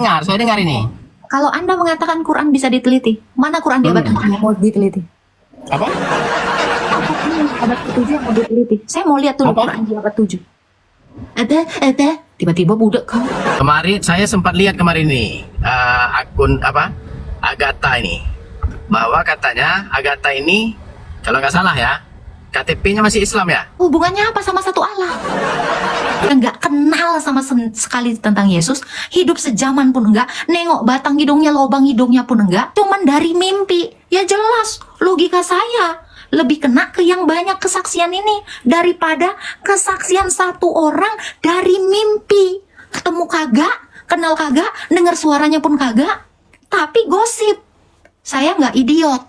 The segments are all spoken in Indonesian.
Saya dengar ini. Kalau Anda mengatakan Quran bisa diteliti, mana Quran di abad ke-7 yang mau diteliti? Apa? Apa Quran abad ke-7 yang mau diteliti? Saya mau lihat dulu Apa? Quran di abad 7. Ada, tiba-tiba budak kau. Kemarin saya sempat lihat kemarin ini akun apa Agatha ini, bahwa katanya Agatha ini kalau nggak salah ya KTP-nya masih Islam ya. Hubungannya apa sama satu Allah? Yang nggak kenal sama sekali tentang Yesus, hidup sejaman pun enggak, nengok batang hidungnya, lobang hidungnya pun enggak, cuman dari mimpi. Ya jelas, logika saya lebih kena ke yang banyak kesaksian ini daripada kesaksian satu orang dari mimpi. Ketemu kagak, kenal kagak, dengar suaranya pun kagak, tapi gosip. Saya nggak idiot.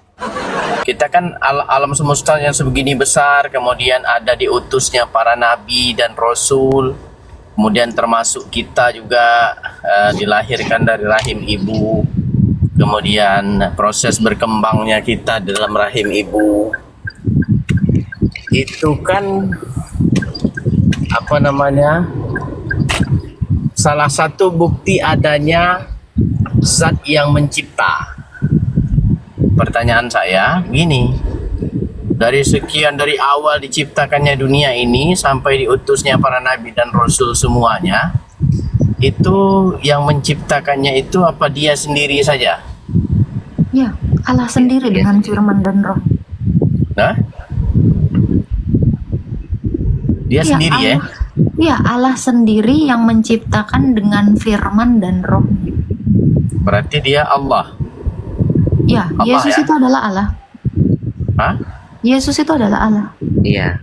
Kita kan alam semesta yang sebegini besar, kemudian ada diutusnya para nabi dan rasul, kemudian termasuk kita juga dilahirkan dari rahim ibu, kemudian proses berkembangnya kita dalam rahim ibu itu kan apa namanya, salah satu bukti adanya zat yang mencipta. Pertanyaan saya gini, dari awal diciptakannya dunia ini sampai diutusnya para nabi dan rasul semuanya, itu yang menciptakannya itu apa dia sendiri saja? Ya, Allah sendiri dengan firman dan roh. Nah, dia sendiri ya? Ya, Allah sendiri yang menciptakan dengan firman dan roh. Berarti dia Allah. Ya, Allah Yesus ya? itu adalah Allah. Hah? Yesus itu adalah Allah. Iya.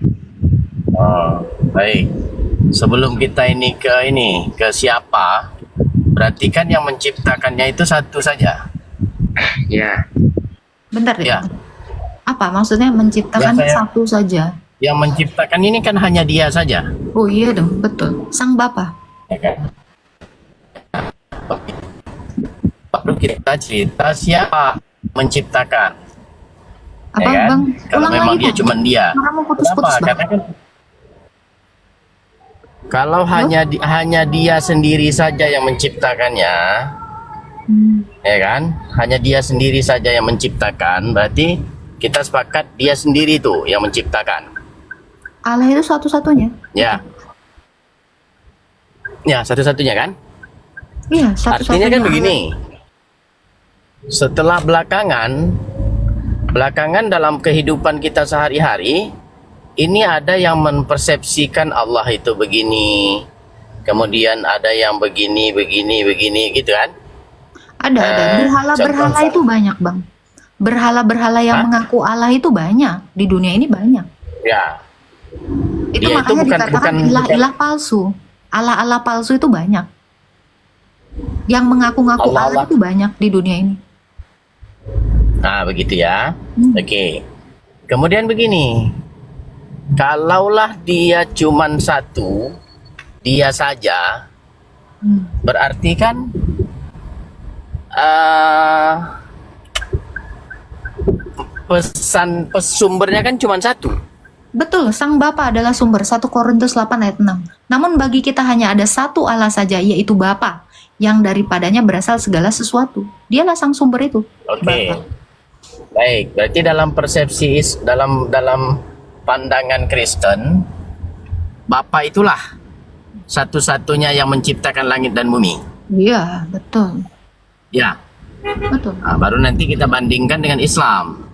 Oh, baik. Sebelum kita ke siapa, berarti kan yang menciptakannya itu satu saja. Iya. Bentar deh. Ya. Apa maksudnya menciptakan Ya, saya- satu saja? Yang menciptakan ini kan hanya dia saja. Oh iya dong, betul. Sang Bapa. Ya kan? Perlu kita cerita siapa menciptakan. Apa, Ya kan? Bang? Kalau Ulang memang lagi, dia Bang. cuma dia. Kamu putus-putus, Kenapa? Bang. Karena kan kalau hanya dia sendiri saja yang menciptakannya, ya kan? Hanya dia sendiri saja yang menciptakan, berarti kita sepakat dia sendiri tuh yang menciptakan. Allah itu satu-satunya. Ya. Ya, satu-satunya kan? Iya, Artinya satu-satunya. kan begini. Setelah belakangan dalam kehidupan kita sehari-hari, ini ada yang mempersepsikan Allah itu begini, kemudian ada yang begini gitu kan? Ada. Berhala-berhala contoh- itu banyak, Bang. Berhala-berhala yang Hah? mengaku Allah itu banyak. Di dunia ini banyak. Ya. Itu Dia itu makanya bukan- dikatakan bukan- ilah-ilah palsu. Allah-Allah palsu itu banyak. Yang mengaku-ngaku Allah Allah-Allah. itu banyak di dunia ini. Nah, begitu ya. Oke. Kemudian begini. Kalaulah dia cuman satu, dia saja, berarti kan sumbernya kan cuma satu. Betul, Sang Bapa adalah sumber. 1 Korintus 8 ayat 6. Namun bagi kita hanya ada satu Allah saja, yaitu Bapa, yang daripadanya berasal segala sesuatu. Dialah sang sumber itu. Oke. Bapa. Baik, berarti dalam persepsi dalam pandangan Kristen, Bapa itulah satu-satunya yang menciptakan langit dan bumi. Iya, betul. Ya. Betul. Nah, baru nanti kita bandingkan dengan Islam.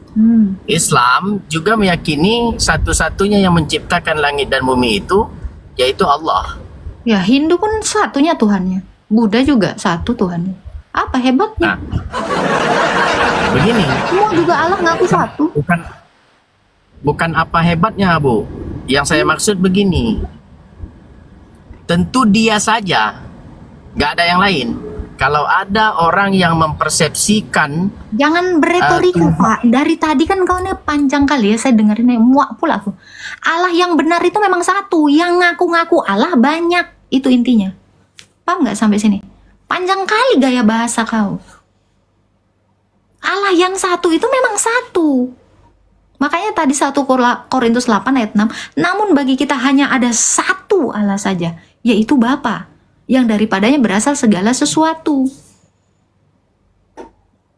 Hmm. Islam juga meyakini satu-satunya yang menciptakan langit dan bumi itu yaitu Allah. Ya, Hindu pun satunya Tuhannya. Buddha juga satu Tuhannya. Apa hebatnya? Nah, begini, Semua juga Allah ngaku satu. bukan apa hebatnya, Bu. Yang saya maksud begini. Tentu dia saja, nggak ada yang lain. Kalau ada orang yang mempersepsikan, Jangan beretorika, Pak. Dari tadi kan kau ini panjang kali ya, saya dengerin muak pula aku. Allah yang benar itu memang satu, yang ngaku-ngaku Allah banyak. Itu intinya. Paham nggak sampai sini? Panjang kali gaya bahasa kau. Allah yang satu itu memang satu. Makanya tadi 1 Korintus 8 ayat 6, namun bagi kita hanya ada satu Allah saja, yaitu Bapa, yang daripadanya berasal segala sesuatu.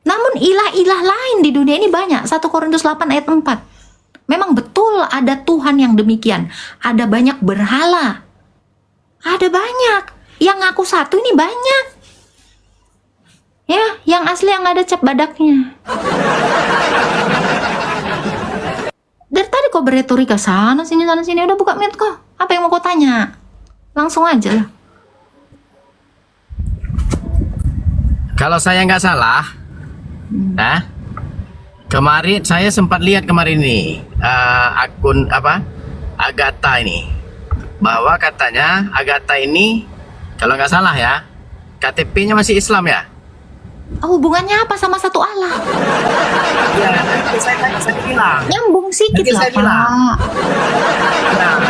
Namun ilah-ilah lain di dunia ini banyak. 1 Korintus 8 ayat 4. Memang betul ada Tuhan yang demikian. Ada banyak berhala. Ada banyak. Yang ngaku satu ini banyak. Ya, yang asli yang ada cap badaknya. Dari tadi kok beretorika sana sini. Udah buka mute kok. Apa yang mau kau tanya? Langsung aja lah. Kalau saya nggak salah, kemarin saya sempat lihat kemarin ini akun Agatha ini, bahwa katanya Agatha ini kalau nggak salah ya, KTP-nya masih Islam ya. Hubungannya apa sama satu Allah? Ya, nanti saya bilang. Nyambung sedikit Nanti lah, saya bilang. Pak. Nah,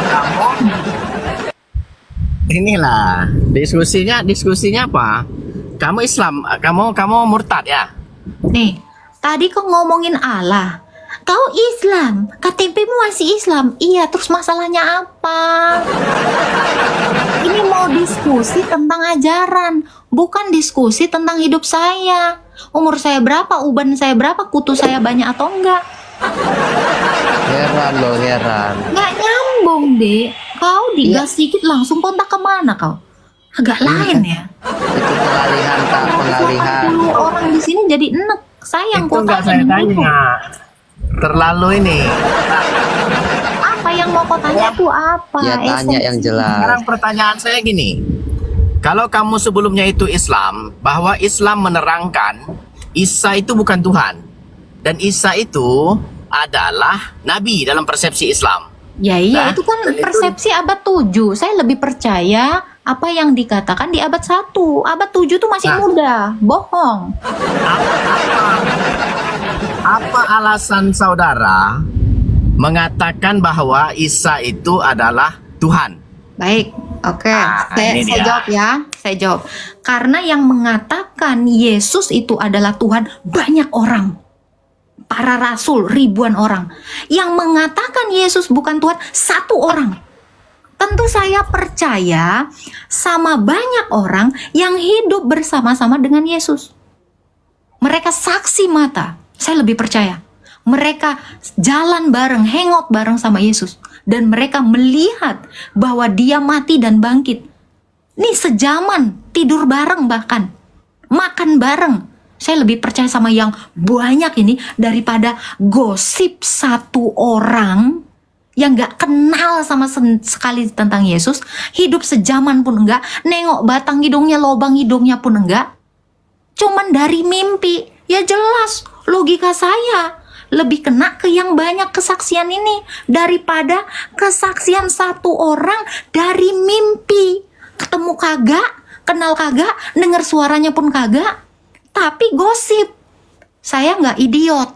inilah diskusinya apa? Kamu Islam, kamu murtad ya? Nih, tadi kau ngomongin Allah. Kau Islam, KTP-mu masih Islam. Iya, terus masalahnya apa? Ini mau diskusi tentang ajaran, bukan diskusi tentang hidup saya. Umur saya berapa, uban saya berapa, kutu saya banyak atau enggak. Heran. Nggak nyambung, Dek. Kau digas sedikit langsung kontak kemana kau? Agak lain ya. Itu pengalihan Kak, pengalihan. 80 orang di sini jadi enek. Sayang Itu nggak saya tanya. Terlalu ini. Apa yang mau kau tanya tuh apa? Ya tanya yang jelas. Sekarang pertanyaan saya gini. Kalau kamu sebelumnya itu Islam, bahwa Islam menerangkan Isa itu bukan Tuhan. Dan Isa itu adalah Nabi dalam persepsi Islam. Ya iya, Nah, itu kan dan itu- persepsi abad 7. Saya lebih percaya apa yang dikatakan di abad 1. Abad 7 tuh masih Nah. muda. Bohong. Apa alasan saudara mengatakan bahwa Isa itu adalah Tuhan? Baik, oke. Ini Saya dia. jawab ya. Saya jawab. Karena yang mengatakan Yesus itu adalah Tuhan banyak orang. Para rasul, ribuan orang. Yang mengatakan Yesus bukan Tuhan, satu orang. Tentu saya percaya sama banyak orang yang hidup bersama-sama dengan Yesus. Mereka saksi mata. Saya lebih percaya. Mereka jalan bareng, hangout bareng sama Yesus. Dan mereka melihat bahwa dia mati dan bangkit. Nih sejaman, tidur bareng bahkan. Makan bareng. Saya lebih percaya sama yang banyak ini daripada gosip satu orang yang gak kenal sama sekali tentang Yesus. Hidup sejaman pun enggak. Nengok batang hidungnya, lobang hidungnya pun enggak. Cuman dari mimpi. Ya jelas, logika saya lebih kena ke yang banyak kesaksian ini daripada kesaksian satu orang dari mimpi. Ketemu kagak, kenal kagak, denger suaranya pun kagak, tapi gosip. Saya nggak idiot.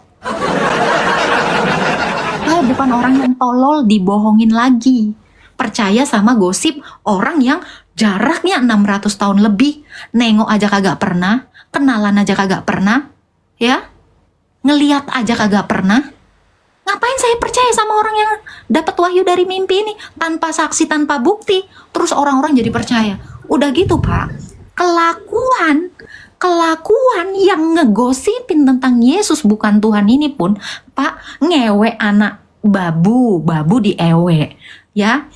Saya bukan orang yang tolol dibohongin lagi. Percaya sama gosip orang yang jaraknya 600 tahun lebih, nengok aja kagak pernah, kenalan aja kagak pernah, ya, ngeliat aja kagak pernah. Ngapain saya percaya sama orang yang dapat wahyu dari mimpi ini tanpa saksi, tanpa bukti, terus orang-orang jadi percaya. Udah gitu, Pak. Kelakuan yang ngegosipin tentang Yesus bukan Tuhan ini pun, Pak, ngewe anak babu diewe, ya,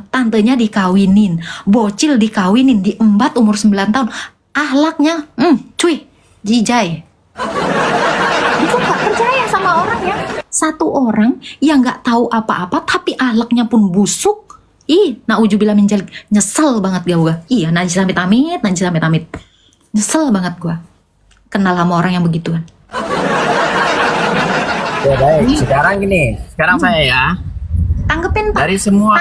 tantenya dikawinin, bocil dikawinin, diembat umur 9 tahun, ahlaknya, cuy, jijai. Itu gak percaya sama orang ya. Satu orang yang gak tahu apa-apa tapi ahlaknya pun busuk. Na'udzubillah min dzalik. Nyesel banget gua. Iya, najis amit-amit. Nyesel banget gua kenal sama orang yang begituan. Ya baik, sekarang gini. Sekarang saya ya. Tanggepin, Pak. Dari semua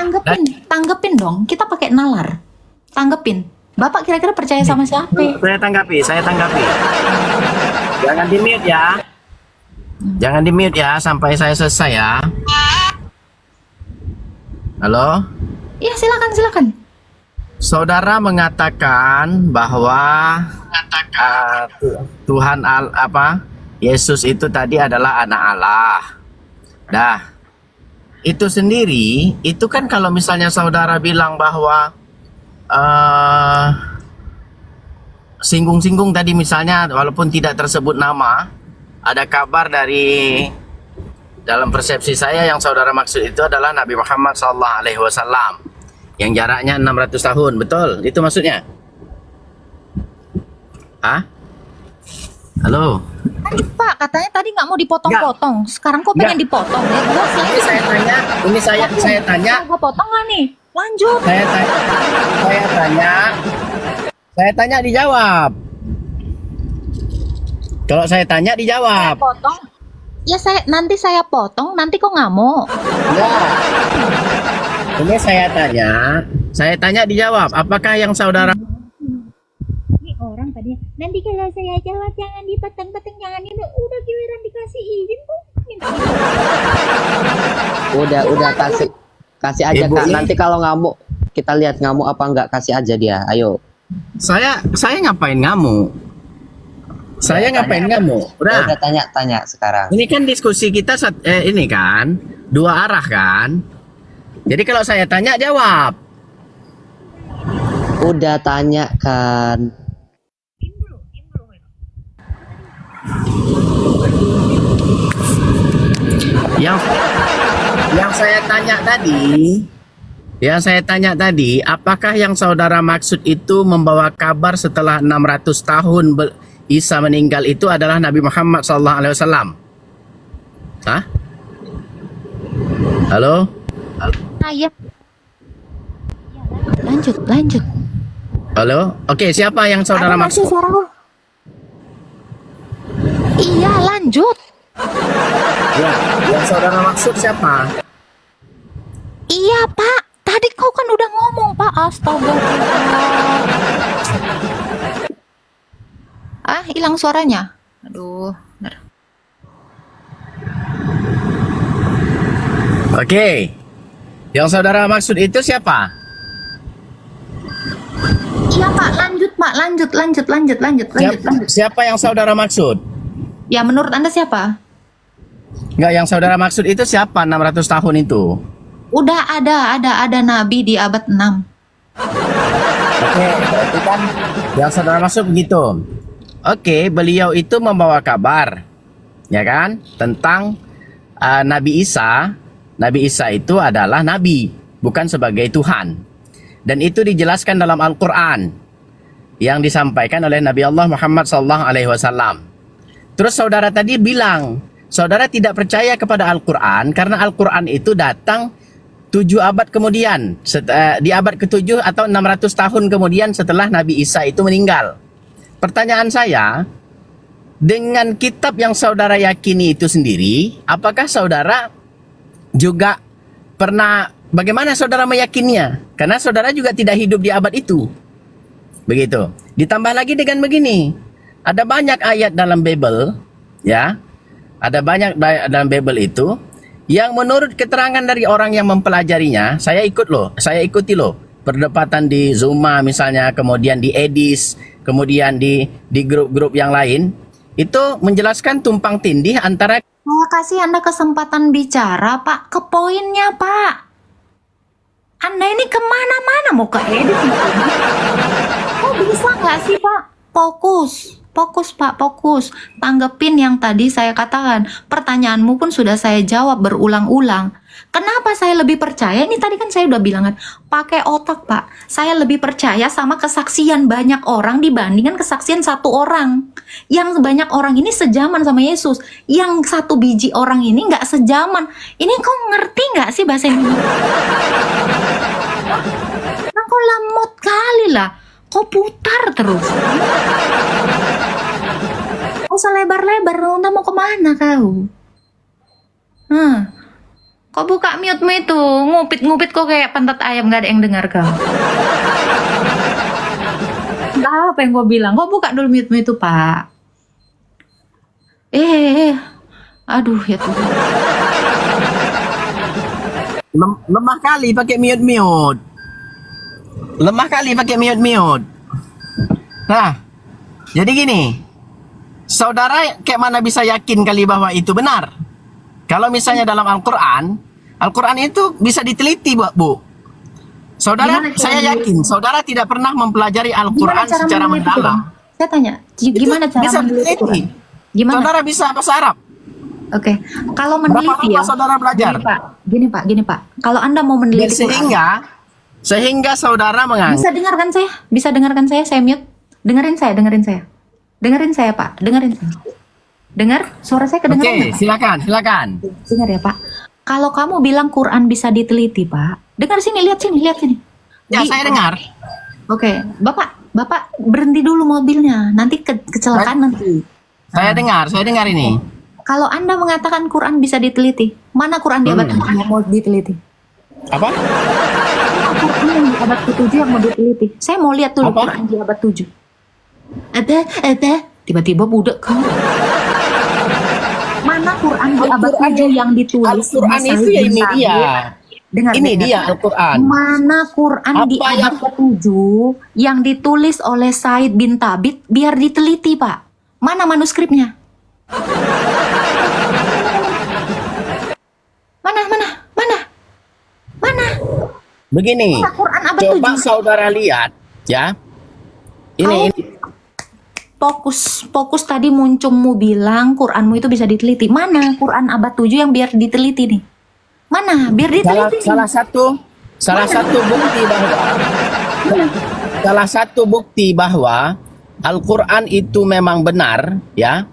Tanggepin dong. Kita pakai nalar. Tanggepin. Bapak kira-kira percaya sama siapa? Saya tanggapi. Jangan di-mute ya. Jangan di-mute ya sampai saya selesai ya. Halo? Iya, silakan. Saudara mengatakan bahwa Tuhan Yesus itu tadi adalah anak Allah. Dah. Itu sendiri, itu kan kalau misalnya saudara bilang bahwa singgung-singgung tadi misalnya walaupun tidak tersebut nama, ada kabar dari dalam persepsi saya yang saudara maksud itu adalah Nabi Muhammad SAW yang jaraknya 600 tahun, betul? Itu maksudnya? Hah? Halo? Pak, katanya tadi nggak mau dipotong-potong. Sekarang kok pengen dipotong ya? Gua Ini saya tanya, saya tanya, Gua potong nggak nih? Lanjut. saya tanya dijawab. Kalau saya tanya dijawab. Potong. Ya nanti saya potong, nanti kok ngamuk. Enggak. Ini saya tanya dijawab. Apakah yang saudara Ini orang tadi, nanti kalau saya jawab jangan dipotong-potong, jangan ini. Udah giliran dikasih izin kok. Minta Udah kasih aja Ibu Kak. ini- Nanti kalau ngamuk, kita lihat ngamuk apa enggak, kasih aja dia. Ayo. saya ngapain ngamuk? Saya ngapain ngamuk? Udah Udah. tanya sekarang. Ini kan diskusi kita ini kan dua arah kan. Jadi kalau saya tanya jawab. Udah tanya kan. Yang saya tanya tadi, apakah yang saudara maksud itu membawa kabar setelah 600 tahun Isa meninggal itu adalah Nabi Muhammad SAW? Hah? Halo? ya. Lanjut. Halo? Oke, siapa yang saudara Ada masih maksud? suara gua? Iya, lanjut. Ya, yang saudara maksud siapa? Iya, Pak. Tadi kau kan udah ngomong, Pak. Astaga. Hilang suaranya. Aduh, bener. Oke. Yang saudara maksud itu siapa? Iya, Pak. Lanjut. Siapa yang saudara maksud? Ya, menurut Anda siapa? Enggak, yang saudara maksud itu siapa 600 tahun itu? Udah ada nabi di abad 6. Oke, berarti kan yang saudara maksud begitu. Oke, beliau itu membawa kabar, ya kan, tentang Nabi Isa. Nabi Isa itu adalah nabi, bukan sebagai Tuhan. Dan itu dijelaskan dalam Al-Quran yang disampaikan oleh Nabi Allah Muhammad SAW. Terus saudara tadi bilang, saudara tidak percaya kepada Al-Quran karena Al-Quran itu datang 7 abad kemudian, di abad ke-7 atau 600 tahun kemudian setelah Nabi Isa itu meninggal. Pertanyaan saya, dengan kitab yang saudara yakini itu sendiri, apakah saudara juga pernah, bagaimana saudara meyakinnya? Karena saudara juga tidak hidup di abad itu. Begitu. Ditambah lagi dengan begini, ada banyak ayat dalam Bible, ya, ada banyak dalam Bible itu yang menurut keterangan dari orang yang mempelajarinya, saya ikuti loh perdebatan di Zuma misalnya, kemudian di Edis, kemudian di grup-grup yang lain, itu menjelaskan tumpang tindih antara. Saya kasih Anda kesempatan bicara, Pak. Ke poinnya, Pak. Anda ini kemana-mana mau ke edit. Kok bisa nggak sih, Pak? Fokus, Pak, fokus. Tanggepin yang tadi saya katakan. Pertanyaanmu pun sudah saya jawab berulang-ulang. Kenapa saya lebih percaya? Ini tadi kan saya udah bilang kan, pakai otak, Pak. Saya lebih percaya sama kesaksian banyak orang dibandingkan kesaksian satu orang. Yang banyak orang ini sejaman sama Yesus. Yang satu biji orang ini nggak sejaman. Ini kau ngerti nggak sih bahasa Indonesia? Nah, kau lemot kali lah. Kau putar terus. Kau usah lebar-lebar. Anda mau kemana kau? Kok buka mute-mu itu? Ngupit-ngupit kok kayak pantat ayam, gak ada yang dengar kau. Entah apa yang kau bilang. Kok buka dulu mute-mu itu, Pak? Aduh, ya Tuhan. Lemah kali pakai mute. Nah, jadi gini, saudara kayak mana bisa yakin kali bahwa itu benar? Kalau misalnya dalam Al-Quran itu bisa diteliti, Bu. Saudara, Gimana cara saya meneliti? yakin saudara tidak pernah mempelajari Gimana Al-Quran cara secara meneliti, Bang? mendalam. Saya tanya, gimana cara Bisa meneliti diteliti. Quran? Gimana? Saudara bisa bahasa Arab. Oke, kalau Berapa meneliti lama ya. saudara belajar? Gini Pak. Kalau Anda mau Dan meneliti Quran, sehingga saudara menganggap bisa dengarkan saya? Bisa dengarkan saya? Saya mute. Dengerin saya. Dengerin saya, Pak. Dengerin saya. Dengar? Suara saya kedengeran Oke, nggak, Pak? silakan. Dengar ya, Pak. Kalau kamu bilang Quran bisa diteliti, Pak. Dengar sini, lihat sini. Ya, saya dengar. Oke, Bapak berhenti dulu mobilnya. Nanti kecelakaan nanti. Saya dengar ini. Kalau Anda mengatakan Quran bisa diteliti, mana Quran di abad ke-7 yang mau diteliti? Apa? Quran yang di abad ke-7 yang mau diteliti. Saya mau lihat dulu Apa? Quran di abad 7. Ada. Tiba-tiba budak kau. Mana Quran di abad 7 yang ditulis? Al-Quran sama itu Said ya bin ini Thabit? dia. Dengar. Dia Al-Quran. Mana Quran di Apa abad ke-7 yang ditulis oleh Said bin Thabit biar diteliti, Pak? Mana manuskripnya? Mana? Begini, Mana Quran abad coba 7? saudara lihat ya. Ini Fokus tadi muncungmu bilang Quranmu itu bisa diteliti. Mana Quran abad 7 yang biar diteliti nih? Mana? Biar diteliti. salah satu bukti bahwa Al-Quran itu memang benar ya.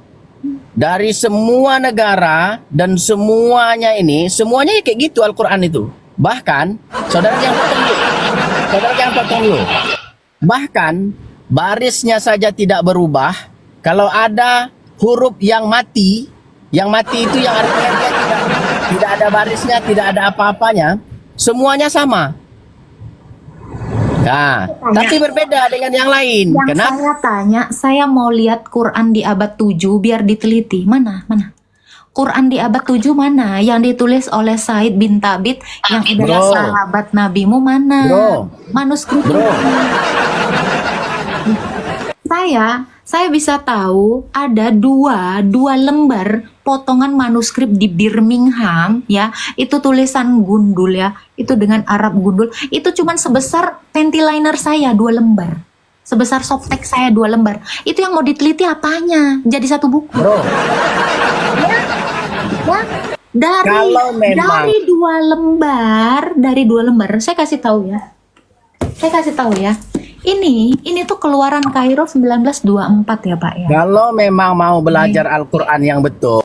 Dari semua negara dan semuanya kayak gitu Al-Quran itu. Bahkan saudara jangan potong dulu. Bahkan barisnya saja tidak berubah. Kalau ada huruf yang mati itu yang artinya dia tidak ada barisnya, tidak ada apa-apanya, semuanya sama. Nah, tapi berbeda dengan yang lain. Yang Kenapa? saya tanya, saya mau lihat Quran di abad 7 biar diteliti. Mana? Quran di abad 7 mana? Yang ditulis oleh Said bin Thabit yang adalah Bro. sahabat nabimu mana? Bro. Manuskrip. Bro. Saya bisa tahu ada dua lembar potongan manuskrip di Birmingham ya, itu tulisan gundul ya, itu dengan Arab gundul, itu cuman sebesar pentiliner saya 2 lembar, sebesar softtext saya 2 lembar, itu yang mau diteliti apanya, jadi satu buku. Bro, Ya, Kalau memang- dari dua lembar, saya kasih tahu ya. Ini tuh keluaran Kairo 1924 ya, Pak ya. kalau memang mau belajar Al-Quran yang betul,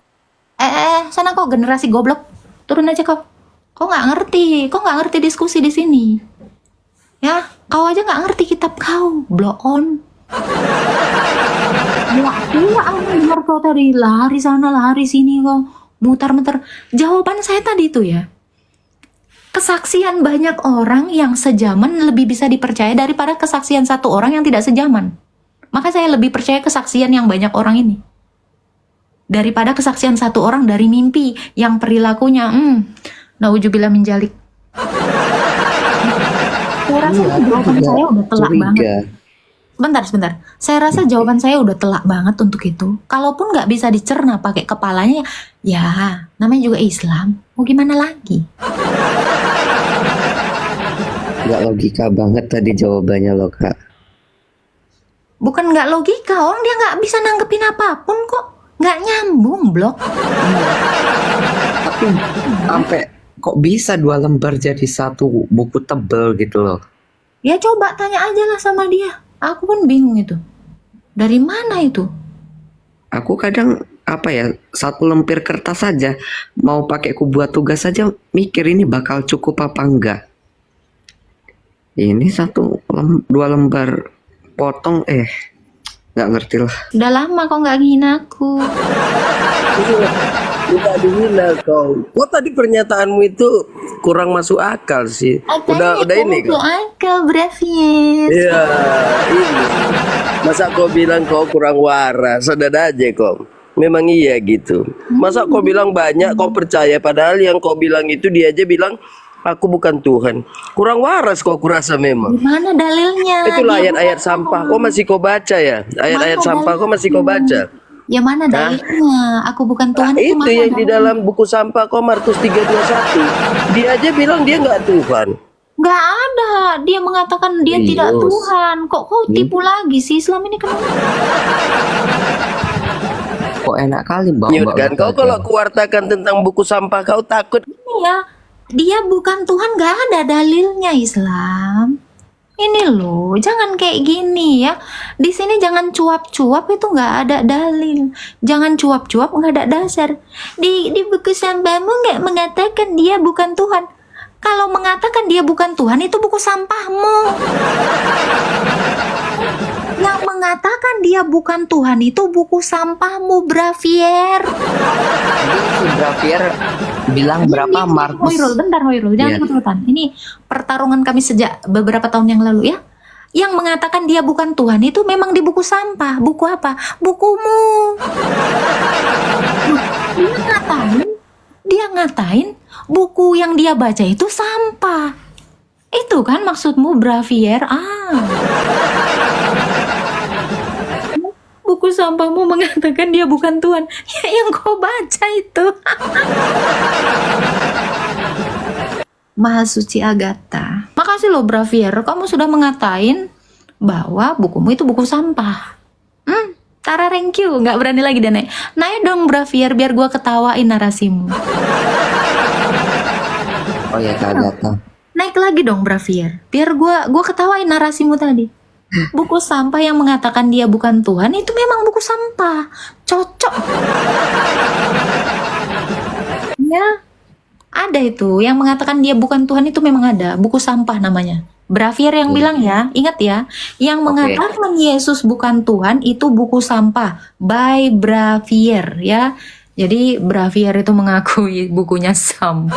Sana kok generasi goblok. Turun aja kau. Kau nggak ngerti diskusi di sini. Ya, kau aja nggak ngerti kitab kau, blow on. Ya, dengar kau tadi lari sana lari sini kau mutar-mutar. Jawaban saya tadi itu ya. Kesaksian banyak orang yang sejaman lebih bisa dipercaya daripada kesaksian satu orang yang tidak sejaman. Maka saya lebih percaya kesaksian yang banyak orang ini daripada kesaksian satu orang dari mimpi yang perilakunya nauzubillah min dzalik. Saya rasa jawaban saya udah telak banget. Sebentar. Saya rasa jawaban saya udah telak banget untuk itu. Kalaupun nggak bisa dicerna pakai kepalanya, ya namanya juga Islam. Mau gimana lagi? Nggak logika banget tadi jawabannya loh, Kak. Bukan nggak logika, orang dia nggak bisa nanggepin apapun kok. Nggak nyambung, blok. Tapi sampai kok bisa 2 lembar jadi satu buku tebel gitu loh. Ya coba tanya aja lah sama dia. Aku pun bingung itu. Dari mana itu? Aku kadang satu lembar kertas saja mau pakai ku buat tugas saja mikir ini bakal cukup apa enggak. Ini 2 lembar potong nggak ngerti lah. Udah lama kok nggak ngehina aku. Tidak dihina kau. Kok tadi pernyataanmu itu kurang masuk akal sih. Udah ini kau. Akal Bravies. Iya, ini. Masa kau bilang kau kurang waras? Sadar aja kau. Memang iya gitu. Masa kau bilang banyak kau percaya padahal yang kau bilang itu dia aja bilang aku bukan Tuhan. Kurang waras kau kurasa memang. Gimana dalilnya? Itulah Dia ayat-ayat bukan sampah Tuhan. kau masih kau baca ya. Ayat-ayat Mana sampah kau dalilnya? masih kau baca. Ya mana dalilnya? Aku bukan Tuhan Itu mana yang di dalilnya? dalam buku sampah kau Markus 3:21. Dia aja bilang dia nggak Tuhan. Nggak Ada, dia mengatakan dia tidak Serius? Tuhan. Kok kau tipu lagi sih? Islam ini kenapa? Kok enak kali bawa Nyut kan, kau kalau kuwartakan tentang buku sampah kau takut. Ya, dia bukan Tuhan, gak ada dalilnya Islam. Ini loh, jangan kayak gini ya. Di sini jangan cuap-cuap, itu nggak ada dalil. Jangan cuap-cuap, nggak ada dasar. Di buku sampahmu nggak mengatakan dia bukan Tuhan. Kalau mengatakan dia bukan Tuhan, itu buku sampahmu. Yang mengatakan dia bukan Tuhan itu buku sampahmu, Bravier. Si Bravier bilang berapa Markus? Hoirul, bentar Hoirul, jangan Iya. ikut-ikutan. Ini pertarungan kami sejak beberapa tahun yang lalu ya. Yang mengatakan dia bukan Tuhan itu memang di buku sampah. Buku apa? Bukumu. Dia ngatain buku yang dia baca itu sampah. Itu kan maksudmu, Bravier? Buku sampahmu mengatakan dia bukan Tuhan. Ya, yang kau baca itu. Maha Suci Agatha. Makasih loh Bravier, kamu sudah mengatain bahwa bukumu itu buku sampah. Tara, thank you. Nggak berani lagi deh, naik dong Bravier biar gua ketawain narasimu. Oh ya Kak Agatha. Naik lagi dong Bravier biar gua ketawain narasimu tadi. Buku sampah yang mengatakan dia bukan Tuhan itu memang buku sampah. Cocok. Ya, ada itu yang mengatakan dia bukan Tuhan itu memang ada. Buku sampah namanya. Bravier yang bilang ya, ingat ya. Yang mengatakan Yesus bukan Tuhan itu buku sampah. By Bravier ya. Jadi Bravier itu mengakui bukunya sampah.